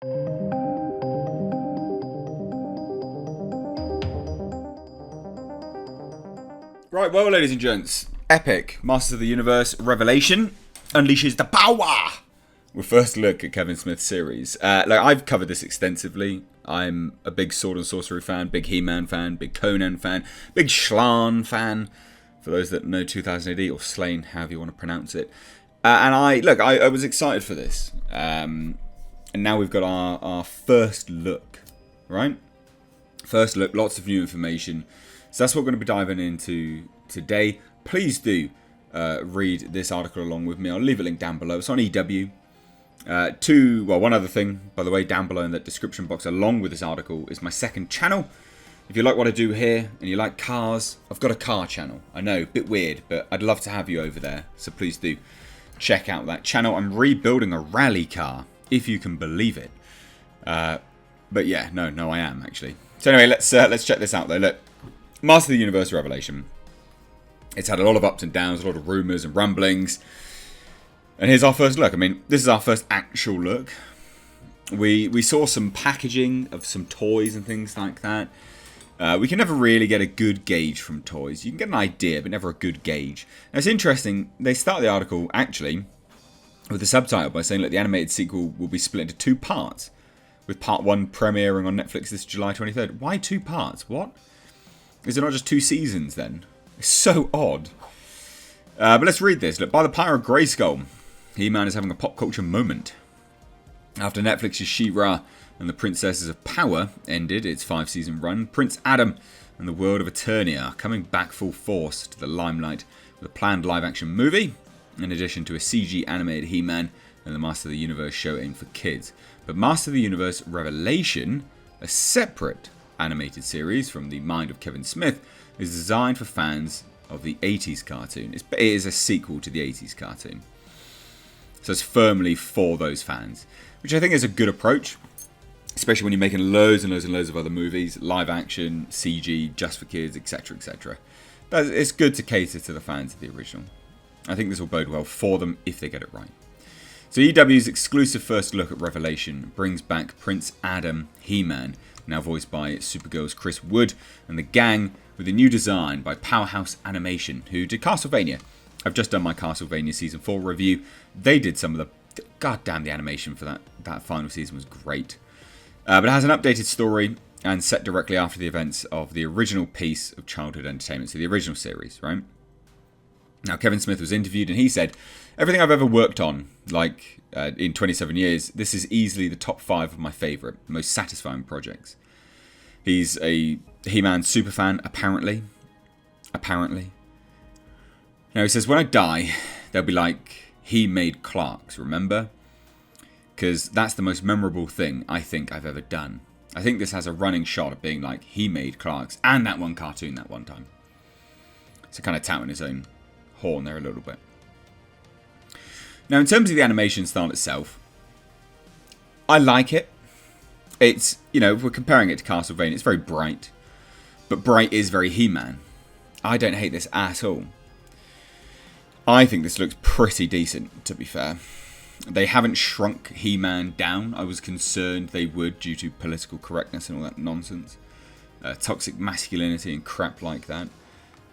Right, well, ladies and gents, epic Masters of the Universe Revelation unleashes the power with first look at Kevin Smith's series. I've covered this extensively. I'm a big Sword and Sorcery fan, big He-Man fan, big Conan fan, big Schlan fan, for those that know 2000 AD, or Slain, however you want to pronounce it. I was excited for this. And now we've got our first look, right? First look, lots of new information. So that's what we're going to be diving into today. Please do read this article along with me. I'll leave a link down below. It's on EW. One other thing, by the way, down below in the description box along with this article is my second channel. If you like what I do here and you like cars, I've got a car channel. I know, a bit weird, but I'd love to have you over there. So please do check out that channel. I'm rebuilding a rally car, if you can believe it. But yeah, no, I am actually. So anyway, let's check this out though. Look. Master of the Universe Revelation. It's had a lot of ups and downs, a lot of rumours and rumblings. And here's our first look. I mean, this is our first actual look. We saw some packaging of some toys and things like that. We can never really get a good gauge from toys. You can get an idea, but never a good gauge. Now, it's interesting. They start the article, actually, with the subtitle by saying, look, the animated sequel will be split into 2 parts, with part 1 premiering on Netflix this July 23rd. Why 2 parts? What? Is it not just 2 seasons then? It's so odd. But let's read this. Look, by the power of Grayskull, He-Man is having a pop culture moment. After Netflix's She-Ra and the Princesses of Power ended its 5-season run, Prince Adam and the world of Eternia are coming back full force to the limelight with a planned live-action movie, in addition to a CG animated He-Man and the Master of the Universe show aimed for kids. But Master of the Universe Revelation, a separate animated series from the mind of Kevin Smith, is designed for fans of the 80s cartoon. It is a sequel to the 80s cartoon. So it's firmly for those fans, which I think is a good approach, especially when you're making loads and loads and loads of other movies, live action, CG, just for kids, etc, etc. It's good to cater to the fans of the original. I think this will bode well for them if they get it right. So EW's exclusive first look at Revelation brings back Prince Adam He-Man, now voiced by Supergirl's Chris Wood, and the gang with a new design by Powerhouse Animation, who did Castlevania. I've just done my Castlevania Season 4 review. They did some of the... God damn, the animation for that final season was great. But it has an updated story and set directly after the events of the original piece of childhood entertainment, so the original series, right? Now, Kevin Smith was interviewed and he said, everything I've ever worked on, in 27 years, this is easily the top 5 of my favourite, most satisfying projects. He's a He-Man superfan, apparently. Now, he says, when I die, they'll be like, he made Clarks, remember? Because that's the most memorable thing I think I've ever done. I think this has a running shot of being like, he made Clarks and that one cartoon that one time. So kind of touting his own horn there a little bit. Now, in terms of the animation style itself, I like it. It's, if we're comparing it to Castlevania, it's very bright. But bright is very He-Man. I don't hate this at all. I think this looks pretty decent, to be fair. They haven't shrunk He-Man down. I was concerned they would due to political correctness and all that nonsense. Toxic masculinity and crap like that.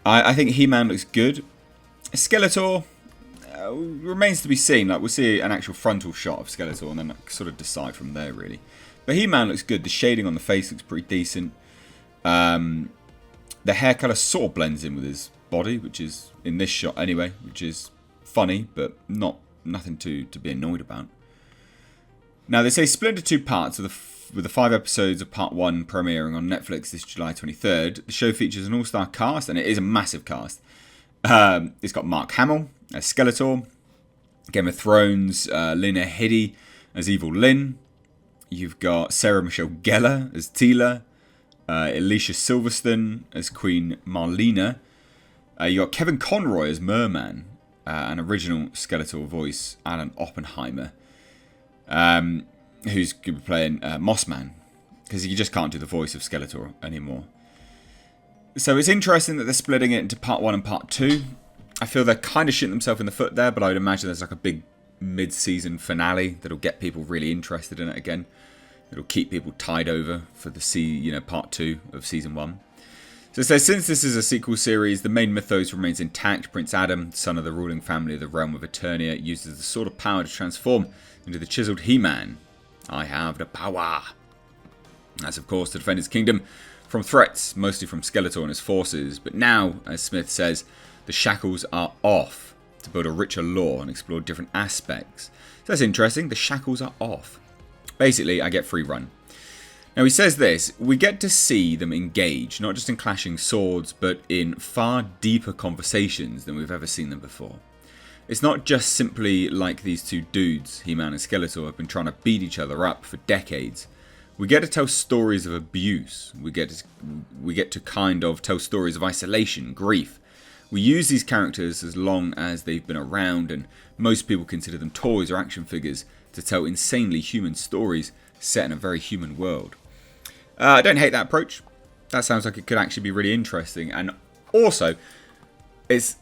I think He-Man looks good. Skeletor remains to be seen. We'll see an actual frontal shot of Skeletor and then sort of decide from there, really. But He-Man looks good. The shading on the face looks pretty decent. The hair colour sort of blends in with his body, which is, in this shot anyway, which is funny, but nothing to be annoyed about. Now, they say split into 2 parts with the 5 episodes of part 1 premiering on Netflix this July 23rd. The show features an all-star cast, and it is a massive cast. It's got Mark Hamill as Skeletor, Game of Thrones, Lena Headey as Evil Lynn. You've got Sarah Michelle Gellar as Teela, Alicia Silverstone as Queen Marlena. You got Kevin Conroy as Merman, an original Skeletor voice, Alan Oppenheimer, who's going to be playing Mossman, because you just can't do the voice of Skeletor anymore. So it's interesting that they're splitting it into part 1 and part 2. I feel they're kind of shooting themselves in the foot there, but I would imagine there's like a big mid-season finale that'll get people really interested in it again. It'll keep people tied over for the part 2 of season 1. So it says, since this is a sequel series, the main mythos remains intact. Prince Adam, son of the ruling family of the realm of Eternia, uses the Sword of Power to transform into the chiseled He-Man. I have the power. That's, of course, to defend his kingdom from threats, mostly from Skeletor and his forces. But now, as Smith says, the shackles are off to build a richer lore and explore different aspects. So that's interesting. The shackles are off. Basically, I get free run. Now he says this, we get to see them engage, not just in clashing swords, but in far deeper conversations than we've ever seen them before. It's not just simply like these two dudes, He-Man and Skeletor, have been trying to beat each other up for decades. We get to tell stories of abuse, we get to kind of tell stories of isolation, grief. We use these characters as long as they've been around, and most people consider them toys or action figures to tell insanely human stories set in a very human world. I don't hate that approach. That sounds like it could actually be really interesting. And also, it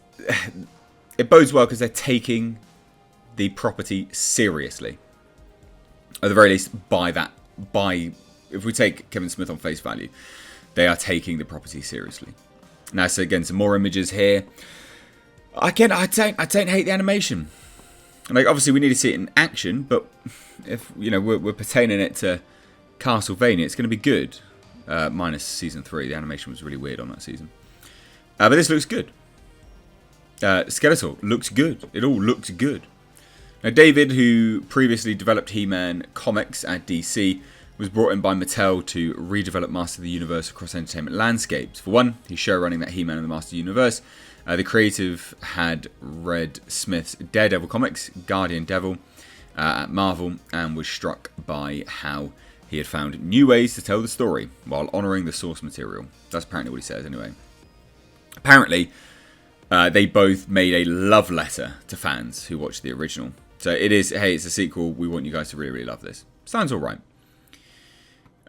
bodes well because they're taking the property seriously. At the very least, if we take Kevin Smith on face value, they are taking the property seriously. Now, so again, some more images here. I don't hate the animation. Like, obviously, we need to see it in action, but if we're pertaining it to Castlevania, it's going to be good. Minus season 3, the animation was really weird on that season. But this looks good. Skeletor looks good. It all looks good. Now, David, who previously developed He-Man comics at DC, was brought in by Mattel to redevelop Master of the Universe across entertainment landscapes. For one, he's showrunning that He-Man and the Master of the Universe. The creative had read Smith's Daredevil comics, Guardian Devil, at Marvel, and was struck by how he had found new ways to tell the story while honouring the source material. That's apparently what he says anyway. Apparently, they both made a love letter to fans who watched the original. So it is, hey, it's a sequel. We want you guys to really, really love this. Sounds all right.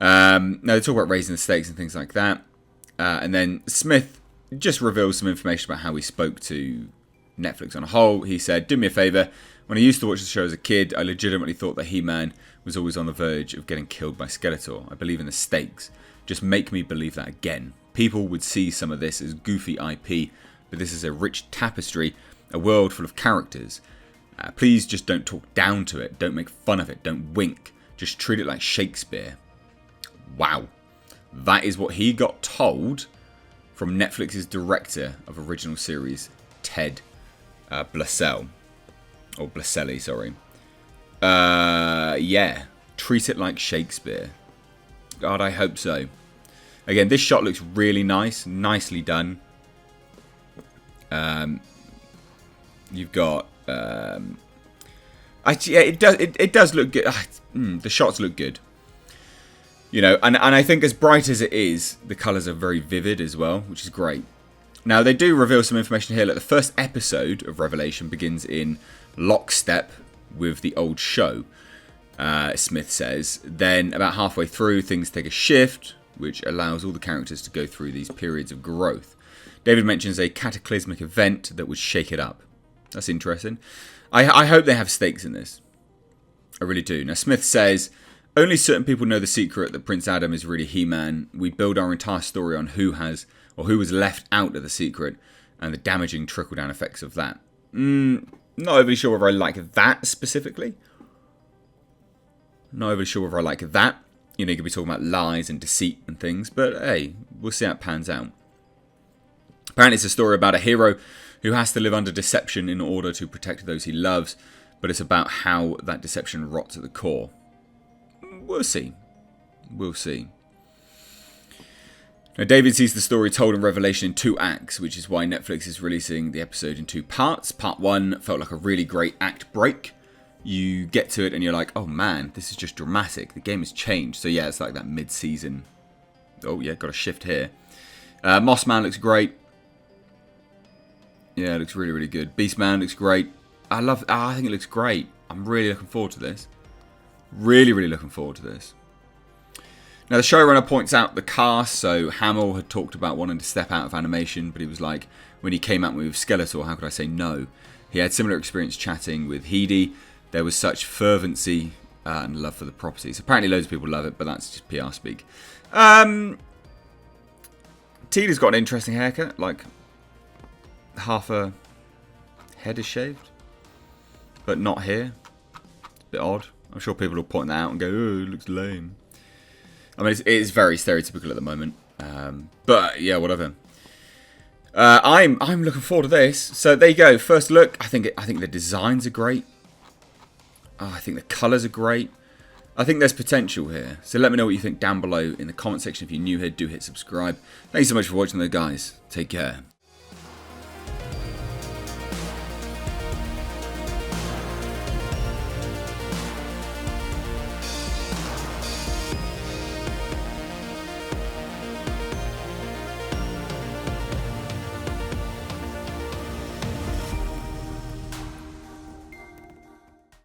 Now, they talk about raising the stakes and things like that. And then Smith just reveals some information about how he spoke to Netflix on a whole. He said, do me a favour. When I used to watch the show as a kid, I legitimately thought that He-Man was always on the verge of getting killed by Skeletor. I believe in the stakes. Just make me believe that again. People would see some of this as goofy IP, but this is a rich tapestry, a world full of characters. Please just don't talk down to it. Don't make fun of it. Don't wink. Just treat it like Shakespeare. Wow. That is what he got told from Netflix's director of original series, Ted Blasell. Or Blaselli, sorry. Yeah. Treat it like Shakespeare. God, I hope so. Again, this shot looks really nice. Nicely done. You've got... it does look good. The shots look good. And I think as bright as it is, the colours are very vivid as well, which is great. Now, they do reveal some information here. Like, the first episode of Revelation begins in lockstep with the old show, Smith says. Then, about halfway through, things take a shift, which allows all the characters to go through these periods of growth. David mentions a cataclysmic event that would shake it up. That's interesting. I hope they have stakes in this. I really do. Now, Smith says, only certain people know the secret that Prince Adam is really He-Man. We build our entire story on who was left out of the secret and the damaging trickle-down effects of that. Not overly sure whether I like that specifically. Not overly sure whether I like that. You could be talking about lies and deceit and things, but hey, we'll see how it pans out. Apparently it's a story about a hero who has to live under deception in order to protect those he loves, but it's about how that deception rots at the core. We'll see. We'll see. Now, David sees the story told in Revelation in 2 acts, which is why Netflix is releasing the episode in 2 parts. Part 1 felt like a really great act break. You get to it and you're like, oh man, this is just dramatic. The game has changed. So yeah, it's like that mid-season. Oh yeah, got a shift here. Moss Man looks great. Yeah, it looks really, really good. Beast Man looks great. I think it looks great. I'm really looking forward to this. Really, really looking forward to this. Now, the showrunner points out the cast. So Hamill had talked about wanting to step out of animation, but he was like, when he came out with Skeletor, how could I say no? He had similar experience chatting with Heidi. There was such fervency and love for the properties. Apparently loads of people love it, but that's just PR speak. Tina's got an interesting haircut, like half a head is shaved, but not here. It's a bit odd. I'm sure people will point that out and go, oh, it looks lame. I mean, it is very stereotypical at the moment. But yeah, whatever. I'm looking forward to this. So there you go. First look. I think the designs are great. I think the colours are great. I think there's potential here. So let me know what you think down below in the comment section. If you're new here, do hit subscribe. Thanks so much for watching though, guys. Take care.